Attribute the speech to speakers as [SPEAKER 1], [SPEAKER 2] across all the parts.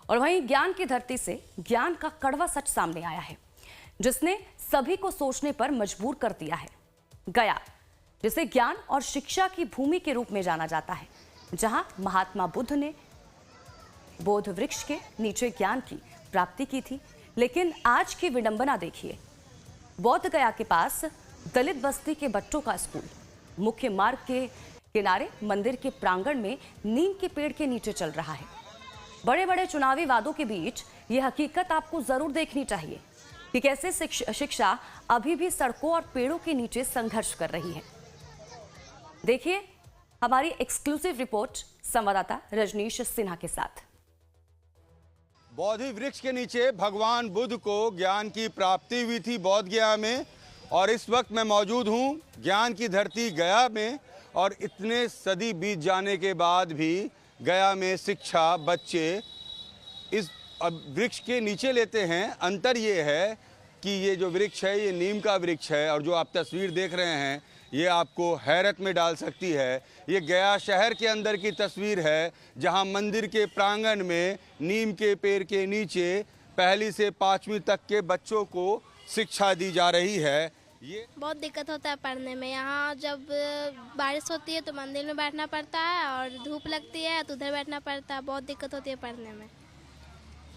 [SPEAKER 1] और वहीं ज्ञान की धरती से ज्ञान का कड़वा सच सामने आया है, जिसने सभी को सोचने पर मजबूर कर दिया है। गया, जिसे ज्ञान और शिक्षा की भूमि के रूप में जाना जाता है, जहां महात्मा बुद्ध ने बोध वृक्ष के नीचे ज्ञान की प्राप्ति की थी। लेकिन आज की विडंबना देखिए, बौद्ध गया के पास दलित बस्ती के बच्चों का स्कूल, मुख्य मार्ग के किनारे मंदिर के प्रांगण में नीम के पेड़ के नीचे चल रहा है। बड़े बड़े चुनावी वादों के बीच यह हकीकत आपको जरूर देखनी चाहिए कि कैसे शिक्षा अभी भी सड़कों और पेड़ों के नीचे संघर्ष कर रही है। देखिए हमारी एक्सक्लूसिव रिपोर्ट संवाददाता रजनीश सिन्हा के साथ।
[SPEAKER 2] बोधि वृक्ष के नीचे भगवान बुद्ध को ज्ञान की प्राप्ति हुई थी बोध गया में, और इस वक्त मैं मौजूद हूं ज्ञान की धरती गया में। और इतने सदी बीत जाने के बाद भी गया में शिक्षा बच्चे इस वृक्ष के नीचे लेते हैं। अंतर ये है कि ये जो वृक्ष है ये नीम का वृक्ष है, और जो आप तस्वीर देख रहे हैं ये आपको हैरत में डाल सकती है। ये गया शहर के अंदर की तस्वीर है, जहां मंदिर के प्रांगण में नीम के पेड़ के नीचे पहली से 5वीं तक के बच्चों को शिक्षा दी जा रही है। ये
[SPEAKER 3] बहुत दिक्कत होता है पढ़ने में। यहाँ जब बारिश होती है तो मंदिर में बैठना पड़ता है, और धूप लगती है तो उधर बैठना पड़ता है। बहुत दिक्कत होती है पढ़ने में।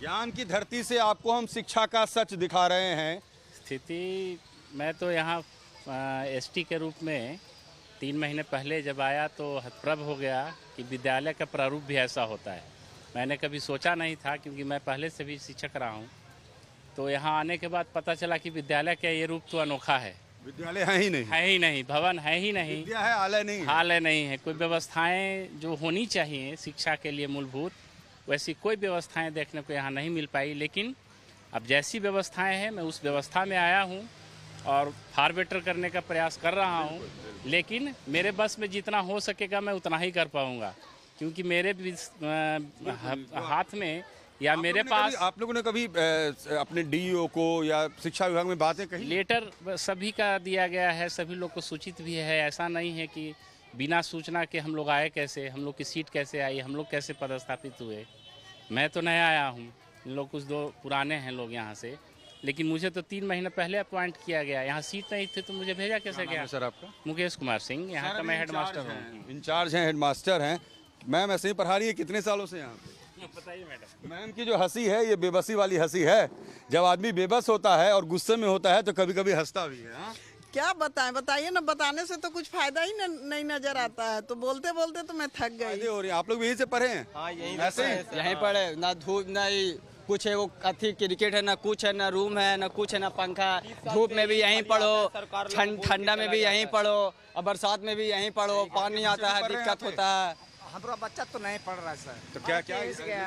[SPEAKER 2] ज्ञान की धरती से आपको हम शिक्षा का सच दिखा रहे हैं।
[SPEAKER 4] स्थिति, मैं तो यहाँ एसटी के रूप में 3 महीने पहले जब आया तो हतप्रभ हो गया कि विद्यालय का प्रारूप भी ऐसा होता है। मैंने कभी सोचा नहीं था, क्योंकि मैं पहले से भी शिक्षक रहा हूँ। तो यहाँ आने के बाद पता चला कि विद्यालय का ये रूप तो अनोखा है।
[SPEAKER 2] विद्यालय है ही नहीं,
[SPEAKER 4] भवन है ही नहीं,
[SPEAKER 2] विद्या है
[SPEAKER 4] हालय नहीं है। कोई व्यवस्थाएं जो होनी चाहिए शिक्षा के लिए मूलभूत, वैसी कोई व्यवस्थाएं देखने को यहाँ नहीं मिल पाई। लेकिन अब जैसी व्यवस्थाएं हैं, मैं उस व्यवस्था में आया हूँ और फार बेटर करने का प्रयास कर रहा हूँ। लेकिन मेरे बस में जितना हो सकेगा मैं उतना ही कर पाऊँगा, क्योंकि मेरे हाथ में या मेरे पास।
[SPEAKER 2] आप लोगों ने कभी अपने डीईओ को या शिक्षा विभाग में बातें कही?
[SPEAKER 4] लेटर सभी का दिया गया है, सभी लोग को सूचित भी है। ऐसा नहीं है कि बिना सूचना के हम लोग आए कैसे, हम लोग की सीट कैसे आई, हम लोग कैसे पदस्थापित हुए। मैं तो नया आया हूँ, इन लोग कुछ दो पुराने हैं लोग यहाँ से। लेकिन मुझे तो 3 महीने पहले अपॉइंट किया गया। यहाँ सीट नहीं थी तो मुझे भेजा कैसे गया?
[SPEAKER 2] सर आपका?
[SPEAKER 4] मुकेश कुमार सिंह, यहाँ का मैं हेडमास्टर हूँ।
[SPEAKER 2] इंचार्ज हैं, हेडमास्टर हैं। मैम ऐसे ही पढ़ा रही है कितने सालों से यहाँ पे?
[SPEAKER 4] बताइए मैडम।
[SPEAKER 2] मैम की जो हंसी है ये बेबसी वाली हंसी है। जब आदमी बेबस होता है और गुस्से में होता है तो कभी कभी हंसता भी है। हाँ?
[SPEAKER 5] क्या बताएं, बताइए ना। बताने से तो कुछ फायदा ही नहीं नजर आता है, तो बोलते बोलते तो मैं थक गई।
[SPEAKER 2] हो रही है। आप लोग भी यहीं से पढ़े हैं?
[SPEAKER 6] हाँ,
[SPEAKER 2] ऐसे
[SPEAKER 6] यहीं पढ़े। ना धूप नहीं कुछ है, वो अथी क्रिकेट है, ना कुछ है, ना रूम है, ना कुछ है, ना पंखा। धूप में भी यहीं पढ़ो, ठंडा में भी यहीं पढ़ो, और बरसात में भी यहीं पढ़ो। पानी आता है, दिक्कत होता है।
[SPEAKER 7] हमारा बच्चा तो नहीं पढ़ रहा है सर।
[SPEAKER 2] तो क्या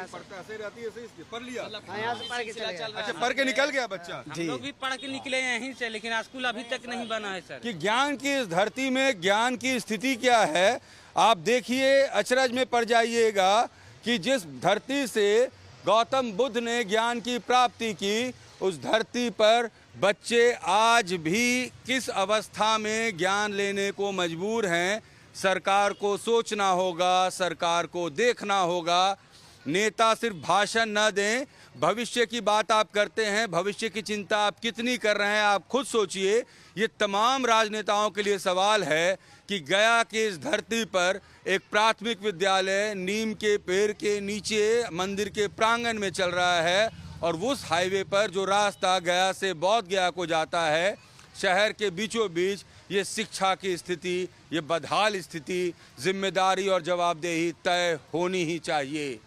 [SPEAKER 2] पढ़ता ऐसे रहती है? पढ़ लिया, अच्छा पढ़ के निकल गया बच्चा।
[SPEAKER 6] हम लोग भी पढ़ के निकले यहीं से, लेकिन स्कूल अभी तक नहीं बना है सर।
[SPEAKER 2] कि ज्ञान की इस धरती में ज्ञान की स्थिति क्या है आप देखिए, अचरज में पड़ जाइएगा कि जिस धरती से गौतम बुद्ध ने ज्ञान की प्राप्ति की, उस धरती पर बच्चे आज भी किस अवस्था में ज्ञान लेने को मजबूर हैं। सरकार को सोचना होगा, सरकार को देखना होगा। नेता सिर्फ भाषण न दें, भविष्य की बात आप करते हैं, भविष्य की चिंता आप कितनी कर रहे हैं आप खुद सोचिए। ये तमाम राजनेताओं के लिए सवाल है कि गया की इस धरती पर एक प्राथमिक विद्यालय नीम के पेड़ के नीचे मंदिर के प्रांगण में चल रहा है, और उस हाईवे पर जो रास्ता गया से बोध गया को जाता है, शहर के बीचों बीच ये शिक्षा की स्थिति, ये बदहाल स्थिति, जिम्मेदारी और जवाबदेही तय होनी ही चाहिए।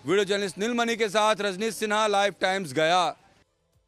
[SPEAKER 2] वीडियो जर्नलिस्ट नीलमणि के साथ रजनीश सिन्हा, लाइव टाइम्स गया।